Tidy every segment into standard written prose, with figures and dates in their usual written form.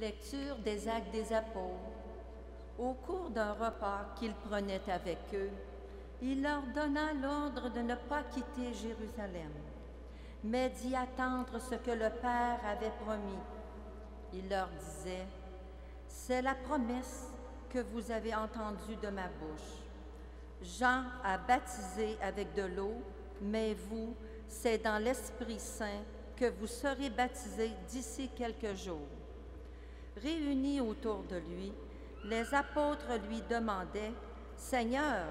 Lecture des Actes des Apôtres. Au cours d'un repas qu'ils prenaient avec eux, il leur donna l'ordre de ne pas quitter Jérusalem, mais d'y attendre ce que le Père avait promis. Il leur disait, « C'est la promesse que vous avez entendue de ma bouche. Jean a baptisé avec de l'eau, mais vous, c'est dans l'Esprit Saint que vous serez baptisés d'ici quelques jours. » Réunis autour de lui, les apôtres lui demandaient, « Seigneur,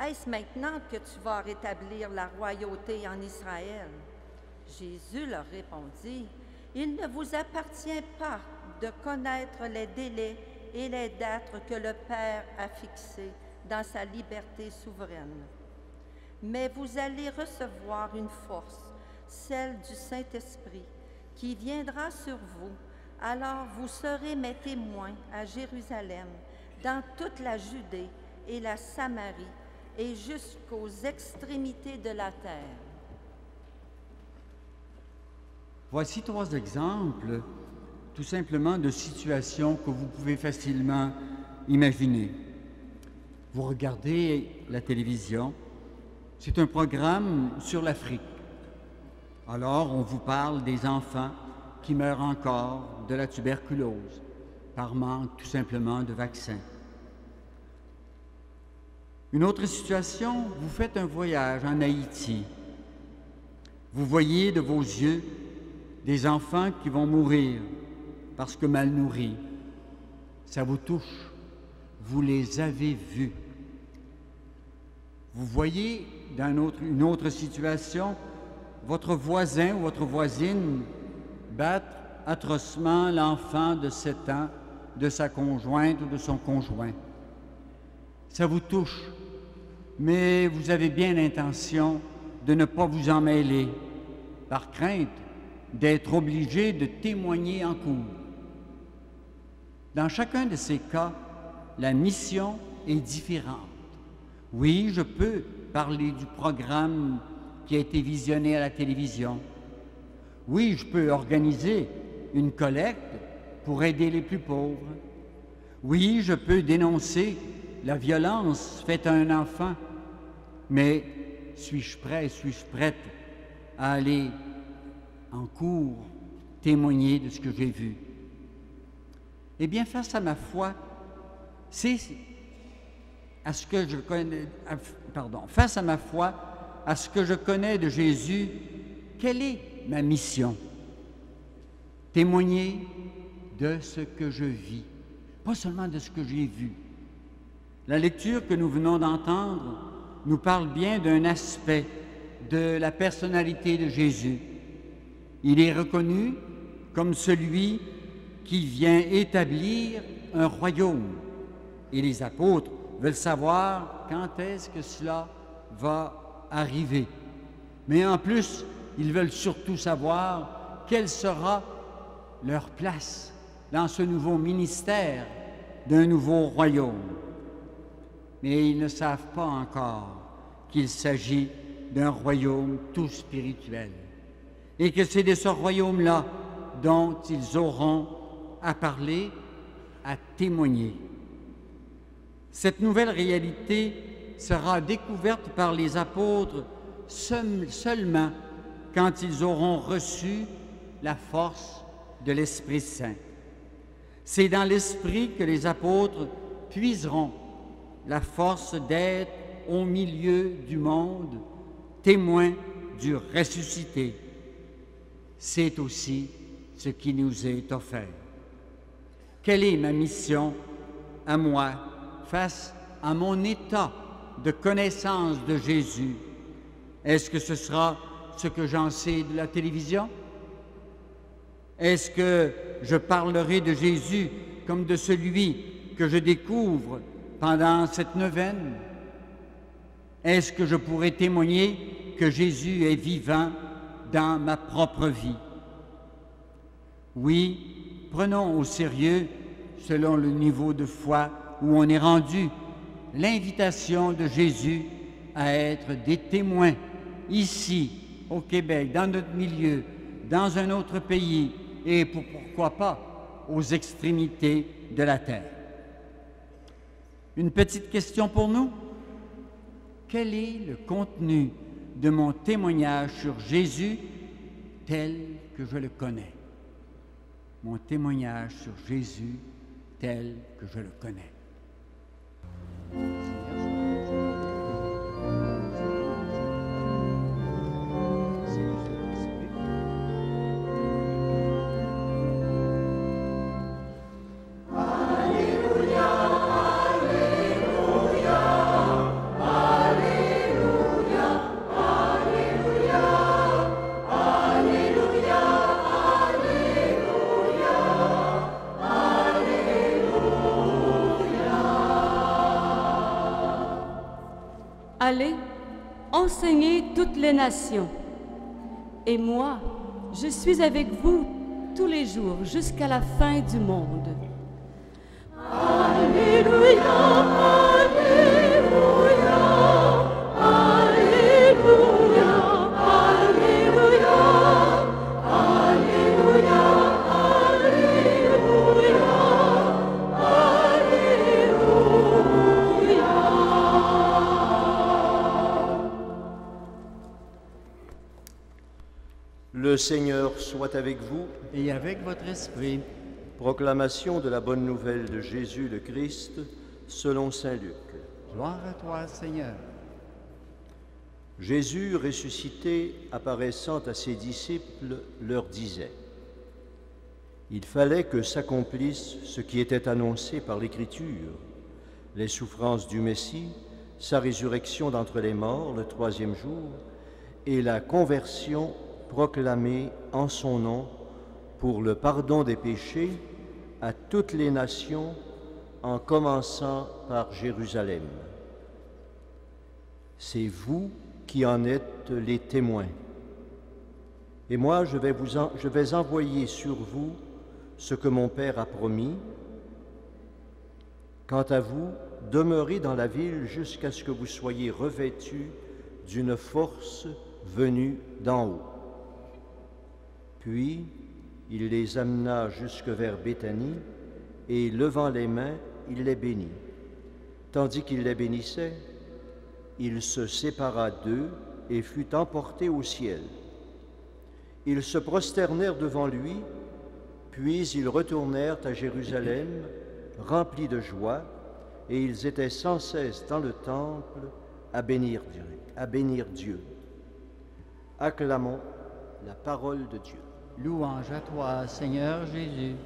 est-ce maintenant que tu vas rétablir la royauté en Israël? » Jésus leur répondit, « Il ne vous appartient pas de connaître les délais et les dates que le Père a fixés dans sa liberté souveraine. Mais vous allez recevoir une force, celle du Saint-Esprit, qui viendra sur vous. Alors vous serez mes témoins à Jérusalem, dans toute la Judée et la Samarie, et jusqu'aux extrémités de la terre. » Voici 3 exemples, tout simplement, de situations que vous pouvez facilement imaginer. Vous regardez la télévision, c'est un programme sur l'Afrique. Alors, on vous parle des enfants qui meurent encore de la tuberculose par manque tout simplement de vaccins. Une autre situation, vous faites un voyage en Haïti. Vous voyez de vos yeux des enfants qui vont mourir parce que mal nourris. Ça vous touche. Vous les avez vus. Vous voyez dans une autre situation votre voisin ou votre voisine battre atrocement l'enfant de 7 ans de sa conjointe ou de son conjoint. Ça vous touche, mais vous avez bien l'intention de ne pas vous en mêler, par crainte d'être obligé de témoigner en cours. Dans chacun de ces cas, la mission est différente. Oui, je peux parler du programme qui a été visionné à la télévision. Oui, je peux organiser une collecte pour aider les plus pauvres. Oui, je peux dénoncer la violence faite à un enfant. Mais suis-je prêt, suis-je prête à aller en cours témoigner de ce que j'ai vu? Eh bien, face à ma foi, face à ma foi, à ce que je connais de Jésus, quelle est ma mission? Témoigner de ce que je vis, pas seulement de ce que j'ai vu. La lecture que nous venons d'entendre nous parle bien d'un aspect de la personnalité de Jésus. Il est reconnu comme celui qui vient établir un royaume. Et les apôtres veulent savoir quand est-ce que cela va arriver. Mais en plus, ils veulent surtout savoir quelle sera leur place dans ce nouveau ministère d'un nouveau royaume. Mais ils ne savent pas encore qu'il s'agit d'un royaume tout spirituel et que c'est de ce royaume-là dont ils auront à parler, à témoigner. Cette nouvelle réalité sera découverte par les apôtres seulement quand ils auront reçu la force de l'Esprit Saint. C'est dans l'Esprit que les apôtres puiseront la force d'être au milieu du monde, témoins du ressuscité. C'est aussi ce qui nous est offert. Quelle est ma mission à moi face à mon état de connaissance de Jésus? Est-ce que ce sera ce que j'en sais de la télévision? Est-ce que je parlerai de Jésus comme de celui que je découvre pendant cette neuvaine? Est-ce que je pourrai témoigner que Jésus est vivant dans ma propre vie? Oui, prenons au sérieux, selon le niveau de foi où on est rendu, l'invitation de Jésus à être des témoins ici, au Québec, dans notre milieu, dans un autre pays, et pourquoi pas aux extrémités de la terre. Une petite question pour nous. Quel est le contenu de mon témoignage sur Jésus tel que je le connais? Mon témoignage sur Jésus tel que je le connais. Allez, enseignez toutes les nations. Et moi, je suis avec vous tous les jours jusqu'à la fin du monde. Alléluia, Alléluia, Alléluia, Alléluia, Alléluia, Le Seigneur soit avec vous. Et avec votre esprit. Proclamation de la bonne nouvelle de Jésus le Christ selon saint Luc. Gloire à toi, Seigneur. Jésus, ressuscité, apparaissant à ses disciples, leur disait: Il fallait que s'accomplisse ce qui était annoncé par l'Écriture, les souffrances du Messie, sa résurrection d'entre les morts le troisième jour, et la conversion proclamée en son nom pour le pardon des péchés à toutes les nations, en commençant par Jérusalem. C'est vous qui en êtes les témoins. Et moi, je vais envoyer sur vous ce que mon Père a promis. Quant à vous, demeurez dans la ville jusqu'à ce que vous soyez revêtus d'une force venue d'en haut. Puis, il les amena jusque vers Béthanie, et levant les mains, il les bénit. Tandis qu'il les bénissait, il se sépara d'eux et fut emporté au ciel. Ils se prosternèrent devant lui, puis ils retournèrent à Jérusalem, remplis de joie, et ils étaient sans cesse dans le temple à bénir Dieu. Acclamons la parole de Dieu. Louange à toi, Seigneur Jésus.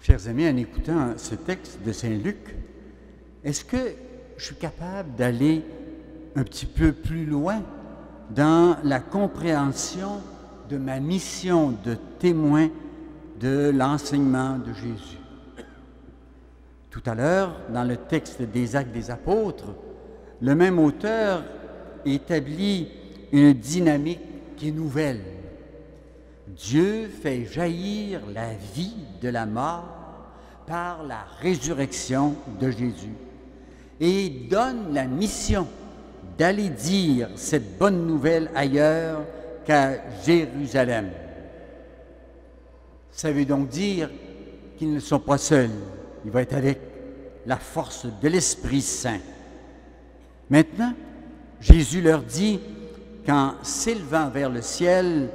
Chers amis, en écoutant ce texte de Saint Luc, est-ce que je suis capable d'aller un petit peu plus loin dans la compréhension de ma mission de témoin de l'enseignement de Jésus? Tout à l'heure, dans le texte des Actes des Apôtres, le même auteur établit une dynamique qui est nouvelle. Dieu fait jaillir la vie de la mort par la résurrection de Jésus et donne la mission d'aller dire cette bonne nouvelle ailleurs qu'à Jérusalem. Ça veut donc dire qu'ils ne sont pas seuls, il va être avec la force de l'Esprit Saint. Maintenant, Jésus leur dit qu'en s'élevant vers le ciel,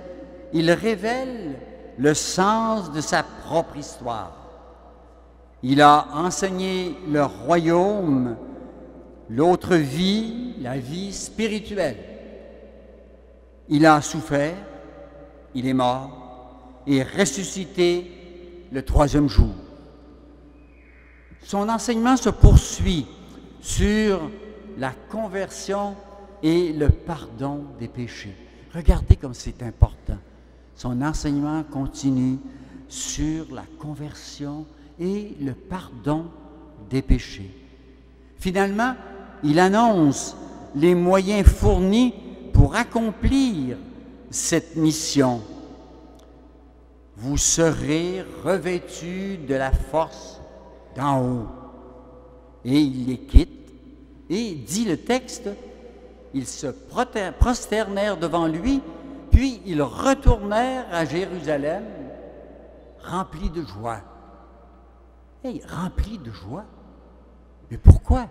il révèle le sens de sa propre histoire. Il a enseigné le royaume, l'autre vie, la vie spirituelle. Il a souffert, il est mort et ressuscité le troisième jour. Son enseignement se poursuit sur la conversion et le pardon des péchés. Regardez comme c'est important. Son enseignement continue sur la conversion et le pardon des péchés. Finalement, il annonce les moyens fournis pour accomplir cette mission. Vous serez revêtus de la force d'en haut. Et il les quitte, et dit le texte, ils se prosternèrent devant lui, puis ils retournèrent à Jérusalem, remplis de joie. Hey, remplis de joie? Mais pourquoi?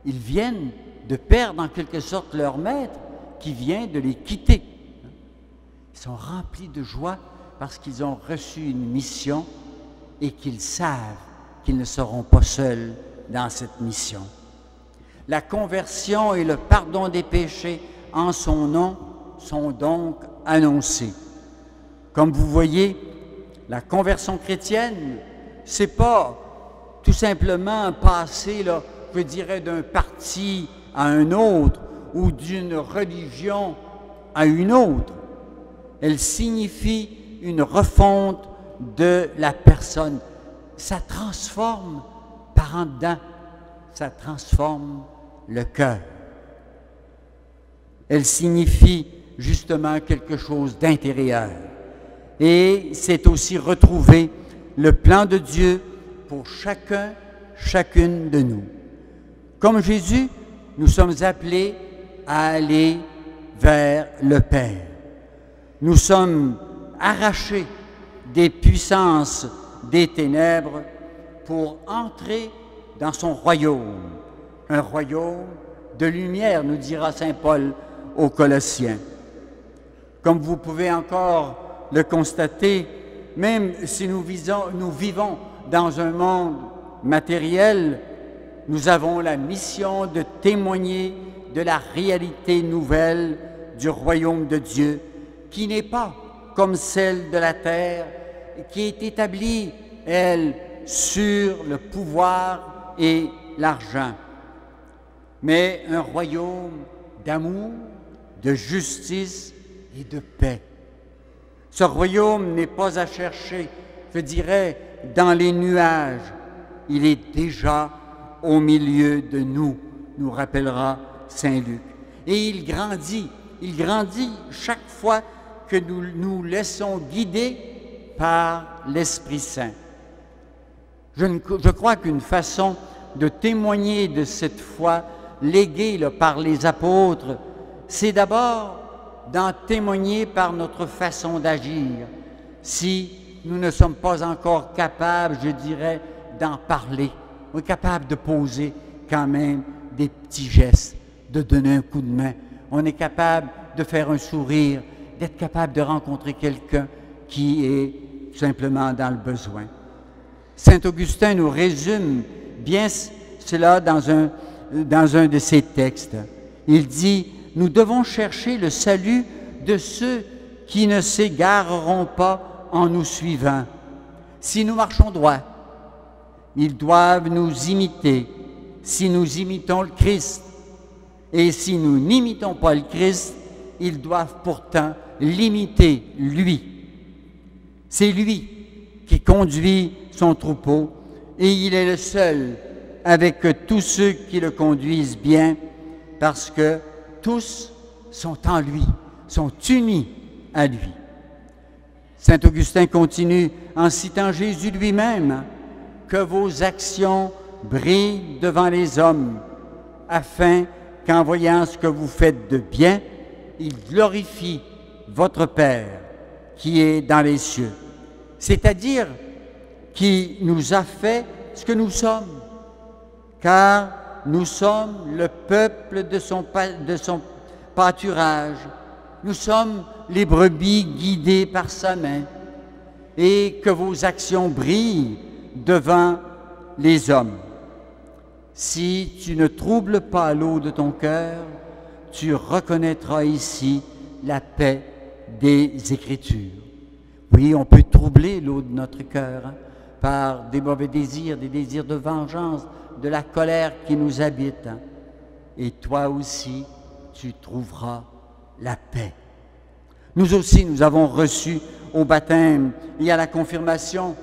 Ils viennent de perdre en quelque sorte leur maître qui vient de les quitter. Ils sont remplis de joie parce qu'ils ont reçu une mission et qu'ils savent qu'ils ne seront pas seuls dans cette mission. La conversion et le pardon des péchés en son nom sont donc annoncés. Comme vous voyez, la conversion chrétienne, c'est pas tout simplement passer, là, je dirais, d'un parti à un autre ou d'une religion à une autre. Elle signifie une refonte de la personne. Ça transforme par en dedans, ça transforme le cœur. Elle signifie justement quelque chose d'intérieur. Et c'est aussi retrouver le plan de Dieu pour chacun, chacune de nous. Comme Jésus, nous sommes appelés à aller vers le Père. Nous sommes arrachés des puissances des ténèbres pour entrer dans son royaume. Un royaume de lumière, nous dira saint Paul aux Colossiens. Comme vous pouvez encore le constater, même si nous vivons dans un monde matériel, nous avons la mission de témoigner de la réalité nouvelle du royaume de Dieu, qui n'est pas comme celle de la terre, qui est établie, elle, sur le pouvoir et l'argent, mais un royaume d'amour, de justice et de paix. Ce royaume n'est pas à chercher, je dirais, dans les nuages. Il est déjà au milieu de nous, nous rappellera saint Luc. Et il grandit chaque fois que nous nous laissons guider par l'Esprit Saint. Je crois qu'une façon de témoigner de cette foi léguée par les apôtres, c'est d'abord d'en témoigner par notre façon d'agir. Si nous ne sommes pas encore capables, je dirais, d'en parler, on est capable de poser quand même des petits gestes, de donner un coup de main. On est capable de faire un sourire, d'être capable de rencontrer quelqu'un qui est simplement dans le besoin. Saint Augustin nous résume bien cela dans un de ses textes. Il dit « Nous devons chercher le salut de ceux qui ne s'égareront pas en nous suivant. Si nous marchons droit, ils doivent nous imiter si nous imitons le Christ. Et si nous n'imitons pas le Christ, ils doivent pourtant l'imiter, lui. C'est lui qui conduit son troupeau et il est le seul avec tous ceux qui le conduisent bien parce que tous sont en lui, sont unis à lui. Saint Augustin continue en citant Jésus lui-même, « Que vos actions brillent devant les hommes, afin qu'en voyant ce que vous faites de bien, ils glorifient votre Père qui est dans les cieux. » C'est-à-dire qui nous a fait ce que nous sommes, car nous sommes le peuple de son pâturage, nous sommes les brebis guidées par sa main, et que vos actions brillent devant les hommes. Si tu ne troubles pas l'eau de ton cœur, tu reconnaîtras ici la paix des Écritures. Oui, on peut troubler l'eau de notre cœur par des mauvais désirs, des désirs de vengeance, de la colère qui nous habite. Et toi aussi, tu trouveras la paix. Nous aussi, nous avons reçu au baptême et à la confirmation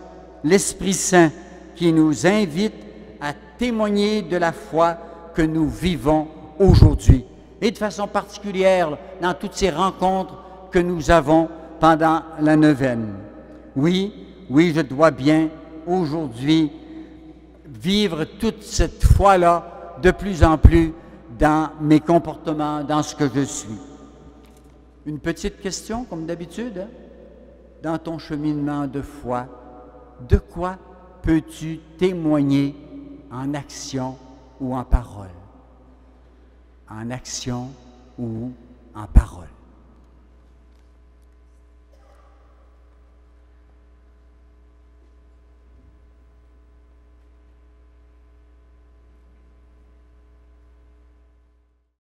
l'Esprit Saint qui nous invite à témoigner de la foi que nous vivons aujourd'hui. Et de façon particulière dans toutes ces rencontres que nous avons pendant la neuvaine. Oui, je dois bien aujourd'hui vivre toute cette foi-là de plus en plus dans mes comportements, dans ce que je suis. Une petite question, comme d'habitude, hein? Dans ton cheminement de foi, de quoi peux-tu témoigner en action ou en parole? En action ou en parole.